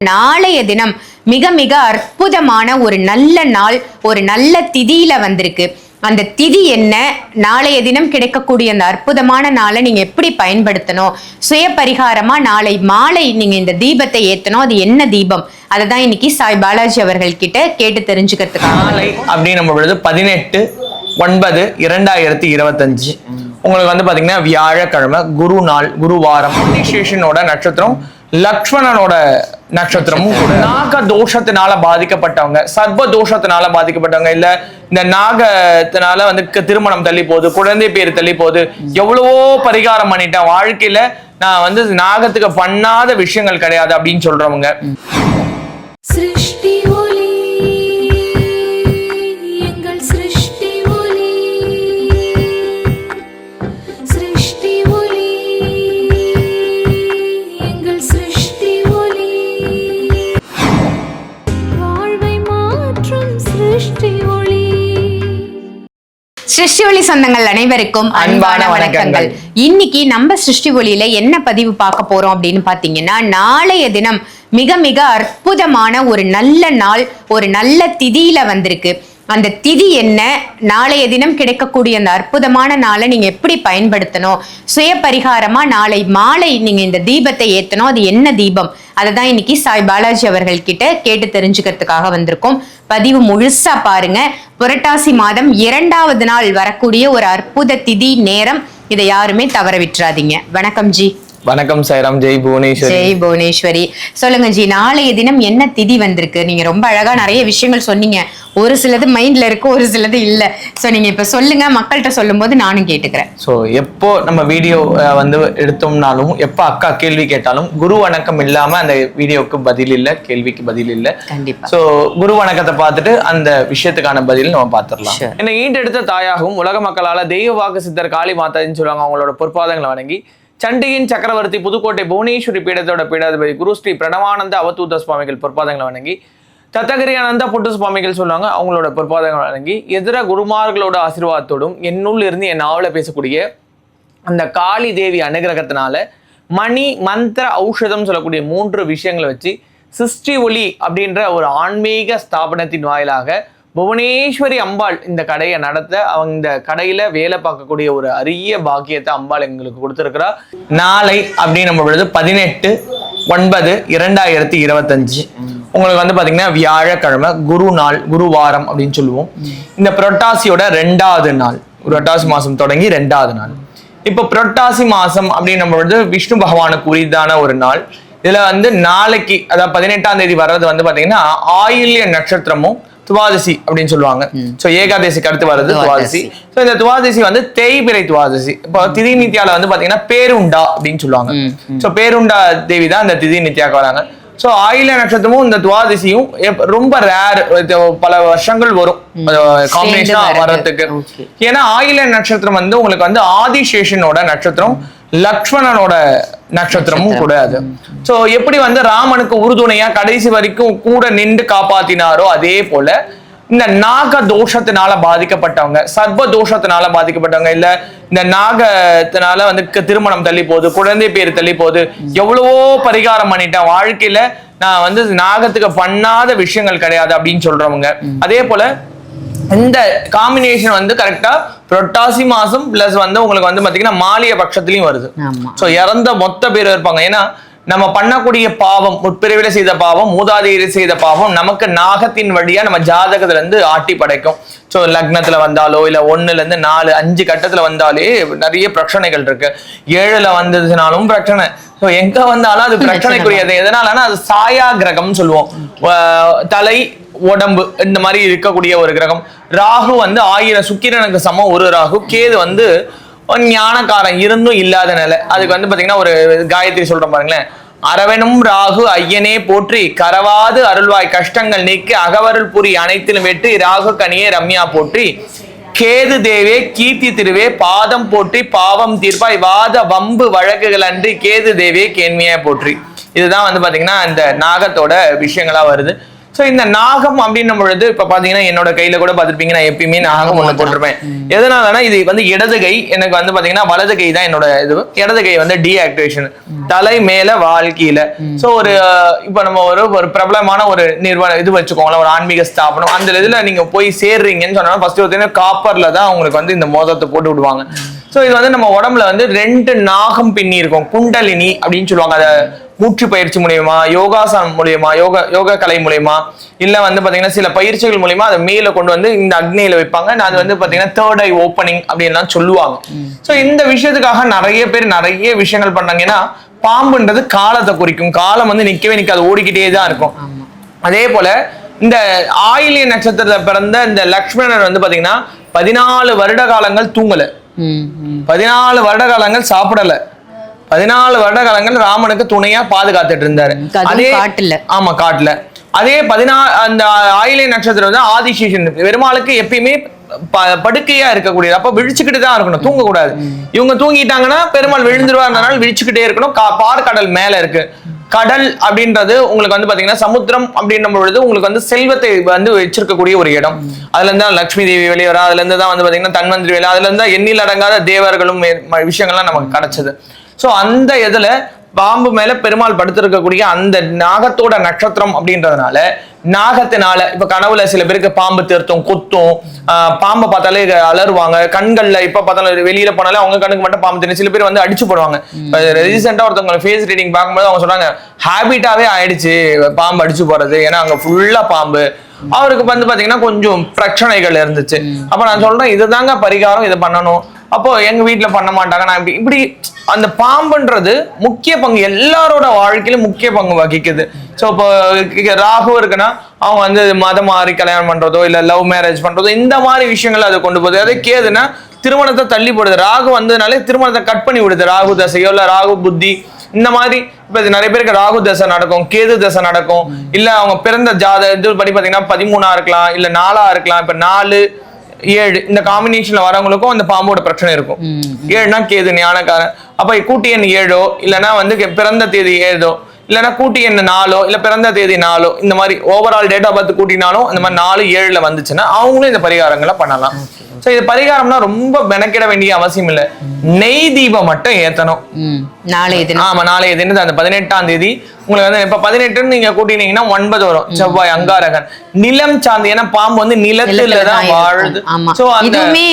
நாளைய தினம் மிக மிக அற்புதமான ஒரு நல்ல நாள், ஒரு நல்ல திதியில வந்திருக்கு. அந்த திதி என்ன, நாளைய தினம் கிடைக்கக்கூடிய அந்த அற்புதமான நாளை நீங்க எப்படி பயன்படுத்தணும், சுய பரிகாரமா நாளை மாலை நீங்க இந்த தீபத்தை ஏத்தணும். அது என்ன தீபம், அதை தான் இன்னைக்கு சாய் பாலாஜி அவர்கள் கிட்ட கேட்டு தெரிஞ்சுக்கிறதுக்காக. நாளை அப்படின்னு பொழுது 18/9/2025 உங்களுக்கு வந்து பாத்தீங்கன்னா வியாழக்கிழமை, குரு நாள், குருவாரம். சேஷனோட நட்சத்திரம் லக்ஷ்மணனோட நட்சத்திரமும் கூட. நாக தோஷத்தினால பாதிக்கப்பட்டவங்க, சர்வ தோஷத்தினால பாதிக்கப்பட்டவங்க, இல்ல இந்த நாகத்தினால வந்து திருமணம் தள்ளி போகுது, குழந்தை பேர் தள்ளி போகுது, எவ்வளவோ பரிகாரம் பண்ணிட்டேன், வாழ்க்கையில நான் வந்து நாகத்துக்கு பண்ணாத விஷயங்கள் கிடையாது அப்படின்னு சொல்றவங்க. சிருஷ்டி ஒளி சொந்தங்கள் அனைவருக்கும் அன்பான வணக்கங்கள். இன்னைக்கு நம்ம சிருஷ்டி ஒளியில என்ன பதிவு பார்க்க போறோம் அப்படின்னு பாத்தீங்கன்னா, நாளைய தினம் மிக மிக அற்புதமான ஒரு நல்ல நாள், ஒரு நல்ல திதியில வந்திருக்கு. அந்த திதி என்ன, நாளைய தினம் கிடைக்கக்கூடிய அந்த அற்புதமான நாளை நீங்க எப்படி பயன்படுத்தணும், சுய பரிகாரமா நாளை மாலை நீங்க இந்த தீபத்தை ஏத்தணும். அது என்ன தீபம், அதை தான் இன்னைக்கு சாய் பாலாஜி அவர்கள் கிட்ட கேட்டு தெரிஞ்சுக்கிறதுக்காக வந்திருக்கோம். பதிவு முழுசா பாருங்க. புரட்டாசி மாதம் 2வது நாள் வரக்கூடிய ஒரு அற்புத திதி நேரம், இதை யாருமே தவற விட்டுறாதீங்க. வணக்கம் ஜி. வணக்கம் சாய்ராம். ஜெய் புவனேஸ்வரி. ஜெய் புவனேஸ்வரி. சொல்லுங்க ஜி, நாளைய தினம் என்ன திதி வந்திருக்கு? நீங்க ரொம்ப அழகா நிறைய விஷயங்கள் சொன்னீங்க. ஒரு சிலது மைண்ட்ல இருக்கு, ஒரு சிலது இல்ல. சோ நீங்க இப்ப சொல்லுங்க, மக்கள்கிட்ட சொல்லும் போது நானும் கேட்டுக்கிறேன். சோ எப்போ நம்ம வீடியோ வந்து எடுத்தோம்னாலும், எப்ப அக்கா கேள்வி கேட்டாலும் குரு வணக்கம் இல்லாம அந்த வீடியோக்கு பதில் இல்ல, கேள்விக்கு பதில் இல்ல. கண்டிப்பா. சோ குரு வணக்கத்தை பார்த்துட்டு அந்த விஷயத்துக்கான பதில் நம்ம பார்த்துடலாம். என்ன ஈண்டெடுத்த தாயாகவும் உலக மக்களால தெய்வ வாக்கு சித்தர் காளி மாதான்னு சொல்லுவாங்க. அவங்களோட பொற்பாதங்களை வணங்கி சண்டியின் சக்கரவர்த்தி புதுக்கோட்டை புவனேஸ்வரி பீடத்தோட பீடாதிபதி குரு ஸ்ரீ பிரணவானந்த அவதூத சுவாமிகள் பொற்பாதங்களை வணங்கி, தத்தகிரி ஆனந்த புட்டு சுவாமிகள் சொல்லுவாங்க, அவங்களோட பொற்பாதங்களை வணங்கி, எதிர குருமார்களோட ஆசீர்வாதத்தோடும் என்னுள் இருந்து என் நாவல பேசக்கூடிய அந்த காளி தேவி அனுகிரகத்தினால மணி மந்திர ஔஷதம் சொல்லக்கூடிய 3 விஷயங்களை வச்சு சிருஷ்டி ஒளி அப்படின்ற ஒரு ஆன்மீக ஸ்தாபனத்தின் வாயிலாக புவனேஸ்வரி அம்பாள் இந்த கடையை நடத்த, அவங்க இந்த கடையில வேலை பார்க்கக்கூடிய ஒரு அரிய பாக்கியத்தை அம்பாள் எங்களுக்கு கொடுத்திருக்கிறா. நாளை அப்படின்னு பொழுது 18/9/2025 உங்களுக்கு வந்து பாத்தீங்கன்னா வியாழக்கிழமை, குரு நாள், குருவாரம் அப்படின்னு சொல்லுவோம். இந்த புரட்டாசியோட 2வது நாள், புரட்டாசி மாசம் தொடங்கி 2வது நாள். இப்ப புரட்டாசி மாசம் அப்படின்னு பொழுது விஷ்ணு பகவானுக்கு உரிதான ஒரு நாள். இதுல வந்து நாளைக்கு, அதாவது 18ஆம் தேதி வர்றது வந்து பாத்தீங்கன்னா ஆயில்ய நட்சத்திரமும் துவாதசி அப்படின்னு சொல்லுவாங்க. சோ ஏகாதசிக்கு அடுத்து வர்றது துவாதசி. சோ இந்த துவாதசி வந்து தேய்பிறை துவாதசி. இப்போ திதி நித்யால வந்து பாத்தீங்கன்னா பேருண்டா அப்படின்னு சொல்லுவாங்க. சோ பேருண்டா தேவி தான் இந்த திதி நித்யாக்கு வராங்க. சோ ஆயில்ய நட்சத்திரமும் இந்த துவாதசியும் ரொம்ப ரேர், பல வருஷங்கள் வரும் காம்பினேஷனா வர்றதுக்கு. ஏன்னா ஆயில்ய நட்சத்திரம் வந்து உங்களுக்கு வந்து ஆதிசேஷனோட நட்சத்திரம், லக்ஷ்மணனோட நட்சத்திரமும் கூட. அது சோ எப்படி வந்து ராமனுக்கு உறுதுணையா கடைசி வரைக்கும் கூட நின்று காப்பாத்தினாரோ, அதே போல இந்த நாக தோஷத்தினால பாதிக்கப்பட்டவங்க, சர்வ தோஷத்தினால பாதிக்கப்பட்டவங்க, இல்ல இந்த நாகத்தினால வந்து திருமணம் தள்ளி போகுது, குழந்தை பேர் தள்ளி போகுது, எவ்வளவோ பரிகாரம் பண்ணிட்டேன், வாழ்க்கையில நான் வந்து நாகத்துக்கு பண்ணாத விஷயங்கள் கிடையாது அப்படின்னு சொல்றவங்க. அதே போல இந்த காம்பினேஷன் வந்து கரெக்டா புரட்டாசி மாசம் பிளஸ் வந்து உங்களுக்கு வந்து பாத்தீங்கன்னா மாலிய பட்சத்திலையும் வருது. சோ இறந்த மொத்த பேர் இருப்பாங்க. ஏன்னா நம்ம பண்ணக்கூடிய பாவம், முற்பிறவில செய்த பாவம், மூதாதையர் செய்த பாவம் நமக்கு நாகத்தின் வழியா நம்ம ஜாதகத்துல இருந்து ஆட்டி படைக்கும். சோ லக்னத்துல வந்தாலோ, இல்ல 1ல இருந்து 4, 5 கட்டத்துல வந்தாலே நிறைய பிரச்சனைகள் இருக்கு. 7ல வந்ததுனாலும் பிரச்சனை. ஸோ எங்க வந்தாலும் அது பிரச்சனைக்குரியது. எதனாலன்னா அது சாயா கிரகம் சொல்லுவோம். தலை, உடம்பு இந்த மாதிரி இருக்கக்கூடிய ஒரு கிரகம். ராகு வந்து 1000 சுக்கிரனுக்கு சமம் ஒரு ராகு. கேது வந்து ஞானக்காரன் இருந்தும் இல்லாத நிலை. அதுக்கு வந்து பாத்தீங்கன்னா ஒரு காயத்ரி சொல்றோம் பாருங்களேன். அரவனும் ராகு ஐயனே போற்றி, கரவாது அருள்வாய் கஷ்டங்கள் நீக்கி அகவருள் புரி அனைத்திலும் வெற்றி, ராகு கனியே ரம்யா போற்றி, கேது தேவே கீர்த்தி திருவே பாதம் போற்றி, பாவம் தீர்ப்பாய் வாத வம்பு வழக்குகள் அன்றி, கேது தேவே கேண்மையா போற்றி. இதுதான் வந்து பாத்தீங்கன்னா இந்த நாகத்தோட விஷயங்களா வருது. சோ இந்த நாகம் அப்படின்னும் பொழுது இப்ப பாத்தீங்கன்னா என்னோட கையில கூட பாத்திருப்பீங்க, நான் எப்பயுமே நாகம் ஒண்ணு போட்டிருப்பேன். எதனாலனா இது வந்து இடது கை, எனக்கு வந்து பாத்தீங்கன்னா வலது கை தான் என்னோட இது. இடது கை வந்து டீஆக்டிவேஷன், தலை மேல வால் கீழே. சோ ஒரு இப்ப நம்ம ஒரு பிரபலமான ஒரு நிறுவனம் இது வச்சுக்கோங்களேன், ஒரு ஆன்மீக ஸ்தாபனம், அந்த இதுல நீங்க போய் சேர்றீங்கன்னு சொன்னா ஃபர்ஸ்ட் பார்த்தீங்கன்னா காப்பர்ல தான் உங்களுக்கு வந்து இந்த மோதிரத்தை போட்டு விடுவாங்க. சோ இது வந்து நம்ம உடம்புல வந்து 2 நாகம் பின்னி இருக்கும், குண்டலினி அப்படின்னு சொல்லுவாங்க. அதை மூச்சு பயிற்சி மூலியமா, யோகாசனம் மூலியமா, யோகா கலை மூலியமா, இல்ல வந்து பாத்தீங்கன்னா சில பயிற்சிகள் மூலியமா அதை மேல கொண்டு வந்து இந்த அக்னியில வைப்பாங்க. அது வந்து பாத்தீங்கன்னா தேர்ட் ஐ ஓப்பனிங் அப்படின்லாம் சொல்லுவாங்க. சோ இந்த விஷயத்துக்காக நிறைய பேர் நிறைய விஷயங்கள் பண்ணாங்கன்னா, பாம்புன்றது காலத்தை குறிக்கும். காலம் வந்து நிக்கவே நிக்காது, ஓடிக்கிட்டே தான் இருக்கும். அதே போல இந்த ஆயிலிய நட்சத்திரத்துல பிறந்த இந்த லக்ஷ்மணர் வந்து பாத்தீங்கன்னா 14 வருட காலங்கள் தூங்கல, 14 வருட காலங்கள் சாப்பிடல, 14 வருட காலங்கள் ராமனுக்கு துணையா பாதுகாத்துட்டு இருந்தாரு. அதே காட்டுல, ஆமா காட்டுல. அதே 14 அந்த ஆயிலிய நட்சத்திரம் வந்து ஆதிசேஷன், பெருமாளுக்கு எப்பயுமே படுக்கையா இருக்கக்கூடியது. அப்ப விழிச்சுக்கிட்டு தான் இருக்கணும், தூங்க கூடாது. இவங்க தூங்கிட்டாங்கன்னா பெருமாள் விழுந்துருவாருனால விழிச்சுக்கிட்டே இருக்கணும். பார்க்கடல் மேல இருக்கு. கடல் அப்படின்றது உங்களுக்கு வந்து பாத்தீங்கன்னா சமுத்திரம் அப்படின்ற பொழுது உங்களுக்கு வந்து செல்வத்தை வந்து வச்சிருக்கக்கூடிய ஒரு இடம். அதுல இருந்தா லட்சுமி தேவி வெளியே வரா, அதுல இருந்து தான் வந்து பாத்தீங்கன்னா தன்வந்திரி வேலை, அதுல இருந்தா எண்ணில் அடங்காத தேவர்களும் விஷயங்கள்லாம் நமக்கு கிடைச்சது. சோ அந்த இதுல பாம்பு மேல பெருமாள் படுத்திருக்கக்கூடிய அந்த நாகத்தோட நட்சத்திரம் அப்படின்றதுனால, நாகத்தினால இப்ப கனவுல சில பேருக்கு பாம்பு திருத்தும், கொத்தும், பாம்பை பார்த்தாலே அலறுவாங்க. கண்கள்ல இப்ப பார்த்தாலும் வெளியில போனாலே அவங்க கண்ணுக்கு மட்டும் பாம்பு தெரியும். சில பேர் வந்து அடிச்சு போடுவாங்க. ரீசெண்டா ஒருத்தவங்க ஃபேஸ் ரீடிங் பார்க்கும்போது அவங்க சொல்றாங்க, ஹேபிட்டாவே ஆயிடுச்சு பாம்பு அடிச்சு போறது, ஏன்னா அங்க ஃபுல்லா பாம்பு. அவருக்கு வந்து பாத்தீங்கன்னா கொஞ்சம் பிரச்சனைகள் இருந்துச்சு. அப்ப நான் சொல்றேன், இதுதாங்க பரிகாரம், இதை பண்ணணும். அப்போ எங்க வீட்டுல பண்ண மாட்டாங்க. நான் இப்படி அந்த பாம்புன்றது முக்கிய பங்கு, எல்லாரோட வாழ்க்கையிலும் முக்கிய பங்கு வகிக்குது. ஸோ இப்போ ராகு இருக்குன்னா அவங்க வந்து மதம் மாறி கல்யாணம் பண்றதோ இல்ல லவ் மேரேஜ் பண்றதோ இந்த மாதிரி விஷயங்கள் அதை கொண்டு போகுது. அதே கேதுன்னா திருமணத்தை தள்ளி போடுது. ராகு வந்ததுனாலே திருமணத்தை கட் பண்ணி விடுது. ராகு தசையோ இல்ல ராகு புத்தி இந்த மாதிரி. இப்ப நிறைய பேருக்கு ராகு தசை நடக்கும், கேது தசை நடக்கும். இல்ல அவங்க பிறந்த இது படி பாத்தீங்கன்னா 13 இருக்கலாம், இல்ல 4 இருக்கலாம். இப்ப 4, 7 இந்த காம்பினேஷன்ல வரவங்களுக்கும் அந்த பாம்போட பிரச்சனை இருக்கும். 7னா கேது ஞானக்காரன். அப்ப கூட்டி எண் 7ஓ இல்லைன்னா வந்து பிறந்த தேதி 7ஓ இல்லைன்னா கூட்டி எண் 4ஓ இல்ல பிறந்த தேதி 4ஓ இந்த மாதிரி ஓவரால் டேட் ஆஃப் பர்த் கூட்டினாலும் இந்த மாதிரி 4, 7ல வந்துச்சுன்னா அவங்களும் இந்த பரிகாரங்களை பண்ணலாம். சோ இது பரிகாரம்னா ரொம்ப மெனக்கிட வேண்டிய அவசியம் இல்லை. நெய் தீபம் மட்டும் ஏத்தணும் நாளைய தினம். ஆமா நாளைய தினம் அந்த 18ஆம் தேதி உங்களுக்கு வந்து இப்ப 18 நீங்க கூட்டினீங்கன்னா 9 வரும். செவ்வாய் அங்காரகன், நிலம் சார்ந்து, ஏன்னா பாம்பு வந்து நிலத்துலதான் வாழுது. சோ இதுவுமே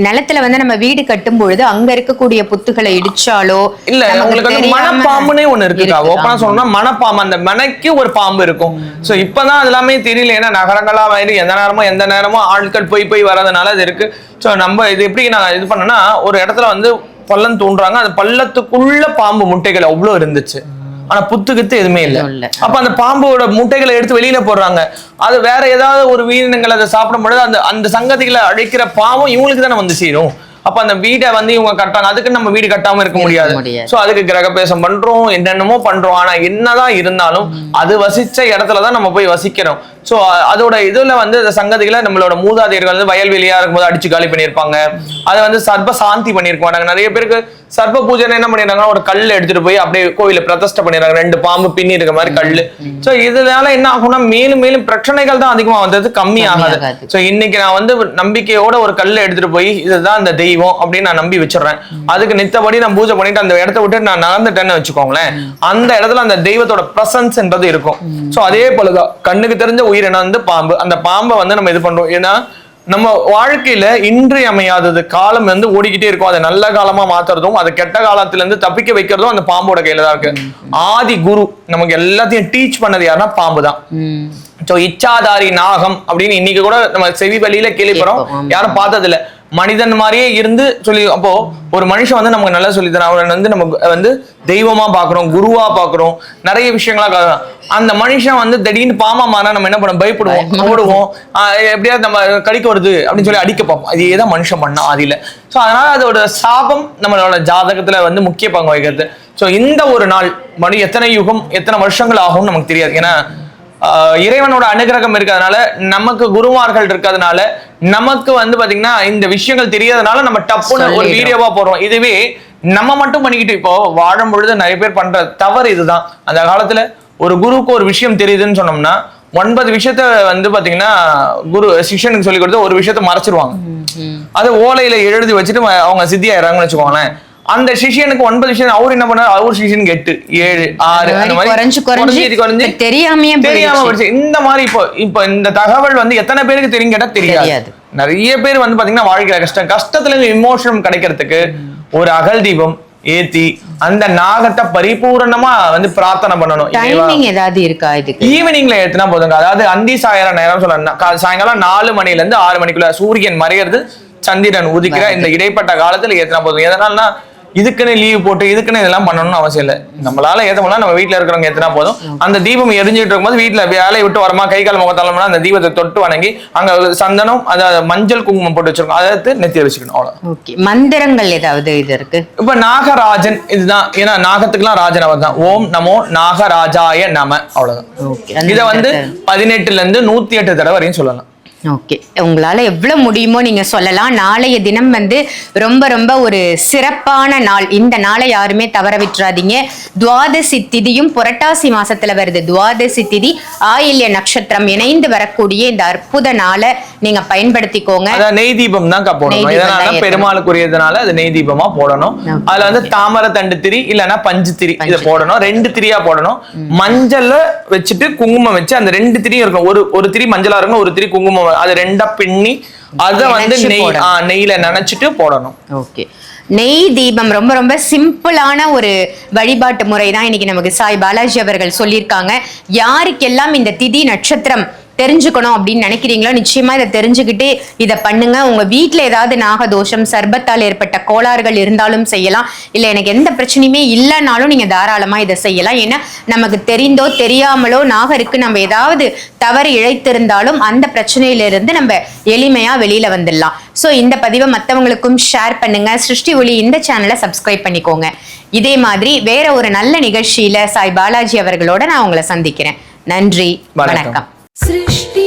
நிலத்துல வந்து நம்ம வீடு கட்டும் பொழுது அங்க இருக்கக்கூடிய புத்துகளை இடிச்சாலோ இல்ல உங்களுக்கு வந்து மனப்பாம்புனே ஒண்ணு இருக்குக்கா. ஓப்பனா சொல்லணும்னா மனப்பாம்பு, அந்த மனைக்கு ஒரு பாம்பு இருக்கும். சோ இப்பதான் அது எல்லாமே தெரியல, ஏன்னா நகரங்களா வந்து எந்த நேரமும் ஆட்கள் போய் வர்றதுனால அது இருக்கு. சோ நம்ம இது எப்படி நான் இது பண்ணேன்னா, ஒரு இடத்துல வந்து பள்ளம் தோன்றாங்க, அந்த பள்ளத்துக்குள்ள பாம்பு முட்டைகள் அவ்வளவு இருந்துச்சு, ஆனா புத்துக்கிட்டு எதுவுமே இல்லை. அப்ப அந்த பாம்போட முட்டைகளை எடுத்து வெளியில போடுறாங்க. அது வேற ஏதாவது ஒரு உயிரினங்கள் அதை சாப்பிடும் பொழுது அந்த சங்கதிகளை அழிக்கிற பாவம் இவங்களுக்கு தானே வந்து சேரும். அப்ப அந்த வீடை வந்து இவங்க கட்டாங்க, அதுக்கு நம்ம வீடு கட்டாம இருக்க முடியாது. சோ அதுக்கு கிரகபேசம் பண்றோம், என்னென்னமோ பண்றோம். ஆனா என்னதான் இருந்தாலும் அது வசிச்ச இடத்துலதான் நம்ம போய் வசிக்கிறோம். சோ அதோட இதுல வந்து இந்த சங்கதிகளை நம்மளோட மூதாதையர்கள் வந்து வயல்வெளியா இருக்கும்போது அடிச்சு காலி பண்ணியிருப்பாங்க. அதை வந்து சர்ப சாந்தி பண்ணியிருக்க மாட்டாங்க. நிறைய பேருக்கு சர்ப பூஜை என்ன பண்ணிடுறாங்கன்னா ஒரு கல் எடுத்துட்டு போய் அப்படியே கோயில பிரதிஷ்டை பண்ணிடுறாங்க, 2 பாம்பு பின்னி இருக்க மாதிரி கல்லு. சோ இதனால என்ன ஆகும்னா மேலும் மேலும் பிரச்சனைகள் தான் அதிகமா வந்தது, கம்மி ஆகாது. சோ இன்னைக்கு நான் வந்து நம்பிக்கையோட ஒரு கல்லை எடுத்துட்டு போய் இதுதான் அந்த தெய்வம் அப்படின்னு நான் நம்பி வச்சிடறேன். அதுக்கு நித்தபடி நான் பூஜை பண்ணிட்டு அந்த இடத்த விட்டு நான் நகர்ந்துட்டேன்னு வச்சுக்கோங்களேன், அந்த இடத்துல அந்த தெய்வத்தோட பிரசன்ஸ்ன்றது இருக்கும். சோ அதே போலதான் கண்ணுக்கு தெரிஞ்ச உயிரினம் வந்து பாம்பு. அந்த பாம்பை வந்து நம்ம இது பண்றோம், ஏன்னா நம்ம வாழ்க்கையில இன்றியமையாதது. காலம் வந்து ஓடிக்கிட்டே இருக்கும், அதை நல்ல காலமா மாத்துறதும் அதை கெட்ட காலத்துல இருந்து தப்பிக்க வைக்கிறதும் அந்த பாம்போட கையில தான் இருக்கு. ஆதி குரு நமக்கு எல்லாத்தையும் டீச் பண்ணது யாருன்னா பாம்பு தான். சோ இச்சாதாரி நாகம் அப்படின்னு இன்னைக்கு கூட நம்ம செவி வழியில கேள்விப்படுறோம், யாரும் பார்த்தது இல்ல. மனிதன் மாதிரியே இருந்து சொல்லி, அப்போ ஒரு மனுஷன் வந்து நமக்கு நல்லா சொல்லி தரான், அவரை வந்து நம்ம வந்து தெய்வமா பாக்குறோம், குருவா பாக்குறோம், நிறைய விஷயங்களா. அந்த மனுஷன் வந்து திடீர்னு பாம்பா மாறினா நம்ம என்ன பண்ணோம், பயப்படுவோம், ஓடுவோம், எப்படியாவது நம்ம கடிக்க வருது அப்படின்னு சொல்லி அடிக்க பார்ப்போம். அது ஏதான் மனுஷன் பண்ணா ஆதியில. சோ அதனால அதோட சாபம் நம்மளோட ஜாதகத்துல வந்து முக்கிய பங்கு வகிக்கிறது. சோ இந்த ஒரு நாள் மணி எத்தனை யுகம் எத்தனை வருஷங்கள் ஆகும்னு நமக்கு தெரியாது, ஏன்னா இறைவனோட அனுகிரகம் இருக்கிறதுனால, நமக்கு குருமார்கள் இருக்கிறதுனால, நமக்கு வந்து பாத்தீங்கன்னா இந்த விஷயங்கள் தெரியாதனால நம்ம டப்புன்னு ஒரு வீடியோவா போடுறோம். இதுவே நம்ம மட்டும் பண்ணிக்கிட்டு இப்போ வாழும் பொழுது நிறைய பேர் பண்ற தவறு இதுதான். அந்த காலத்துல ஒரு குருவுக்கு ஒரு விஷயம் தெரியுதுன்னு சொன்னோம்னா 9 விஷயத்த வந்து பாத்தீங்கன்னா குரு சிஷ்யனுக்கு சொல்லி கொடுத்து ஒரு விஷயத்த மறைச்சிருவாங்க. அது ஓலையில எழுதி வச்சுட்டு அவங்க சித்தி ஆயிடுறாங்கன்னு வச்சுக்கோங்களேன். அந்த சிஷியனுக்கு 9 விஷயம் அவர் என்ன பண்ணாரு, அவர் சிஷியனுக்கு 8, 7, 6 அந்த மாதிரி குறைஞ்சு தெரியாம போயிடுச்சு. இந்த மாதிரி இப்போ இந்த தகவல் வந்து எத்தனை பேருக்கு தெரியும் கேட்டா தெரியாது. நிறைய பேர் வந்து பாத்தீங்கன்னா வாழ்க்கையில கஷ்டத்துல இமோஷன் கிடைக்கிறதுக்கு ஒரு அகல் தீபம் ஏத்தி அந்த நாகத்தை பரிபூரணமா வந்து பிரார்த்தனை பண்ணணும். டைமிங் ஏதாவது இருக்கா இதுக்கு? ஈவினிங்ல ஏத்துனா போதுங்க. அதாவது அந்தி சாயற நேரம் சொல்லணும். சாயங்காலம் 4 மணில இருந்து 6 மணிக்குள்ள சூரியன் மறையிறது, சந்திரன் உதிக்கிற இந்த இடைப்பட்ட காலத்துல ஏத்துனா போதும். எதனாலனா இதுக்குன்னு லீவ் போட்டு இதுக்குன்னு இதெல்லாம் பண்ணணும்னு அவசியம் இல்லை. நம்மளால ஏத்த முடியல, நம்ம வீட்டுல இருக்கிறவங்க ஏத்துனா போதும். அந்த தீபம் எரிஞ்சிட்டு இருக்கும்போது வீட்டுல வேலையை விட்டு வரமா கை கால் முகத்தாலம்னா அந்த தீபத்தை தொட்டு வணங்கி அங்க சந்தனம் அதாவது மஞ்சள் குங்குமம் போட்டு வச்சிருக்கோம், அதை நெத்திய வச்சுக்கணும். அவ்வளவு. மந்திரங்கள் ஏதாவது இது இருக்கு? இப்ப நாகராஜன் இதுதான், ஏன்னா நாகத்துக்குலாம் ராஜன் அவர் தான். ஓம் நமோ நாகராஜாய நம, அவ்வளவுதான். இதை வந்து 18ல இருந்து 108 தடவை வரையும் சொல்லலாம். ஓகே, உங்களால எவ்வளவு முடியுமோ நீங்க சொல்லலாம். நாளைய தினம் வந்து ரொம்ப ரொம்ப ஒரு சிறப்பான நாள். இந்த நாளை யாருமே தவற விட்டுறாதீங்க. துவாதசி திதியும் புரட்டாசி மாசத்துல வருது. துவாதசி திதி ஆயில்ய நட்சத்திரம் இணைந்து வரக்கூடிய இந்த அற்புத நாளை நீங்க பயன்படுத்திக்கோங்க. நெய் தீபம் தான் போடணும். இதனால பெருமாளுக்குரியதுனால அது நெய் தீபமா போடணும். அதுல வந்து தாமரை தண்டு திரி இல்லைன்னா பஞ்சு திரி இதை போடணும். 2 திரியா போடணும். மஞ்சள்ல வச்சுட்டு குங்குமம் வச்சு அந்த 2 திரியும் இருக்கும். ஒரு திரி மஞ்சளா இருக்கும், ஒரு திரி குங்குமம். அது 2 பின்னி அதை வந்து நெய்ல நனைச்சிட்டு போடணும். ஓகே, நெய் தீபம் ரொம்ப ரொம்ப சிம்பிளான ஒரு வழிபாட்டு முறை தான் இன்னைக்கு நமக்கு சாய் பாலாஜி அவர்கள் சொல்லியிருக்காங்க. யாருக்கெல்லாம் இந்த திதி நட்சத்திரம் தெரிஞ்சுக்கணும் அப்படின்னு நினைக்கிறீங்களோ நிச்சயமா இதை தெரிஞ்சுக்கிட்டு இதை பண்ணுங்க. உங்க வீட்டுல ஏதாவது நாகதோஷம் சர்பத்தால் ஏற்பட்ட கோளாறுகள் இருந்தாலும் செய்யலாம். இல்ல எனக்கு எந்த பிரச்சனையுமே இல்லைனாலும் நீங்க தாராளமா இதை செய்யலாம். ஏன்னா நமக்கு தெரிந்தோ தெரியாமலோ நாகருக்கு நம்ம ஏதாவது தவறு இழைத்திருந்தாலும் அந்த பிரச்சனையிலிருந்து நம்ம எளிமையா வெளியில வந்துடலாம். சோ இந்த பதிவை மற்றவங்களுக்கும் ஷேர் பண்ணுங்க. சிருஷ்டி ஒளி இந்த சேனலை சப்ஸ்கிரைப் பண்ணிக்கோங்க. இதே மாதிரி வேற ஒரு நல்ல நிகழ்ச்சியில சாய் பாலாஜி அவர்களோட நான் உங்களை சந்திக்கிறேன். நன்றி, வணக்கம். सृष्टि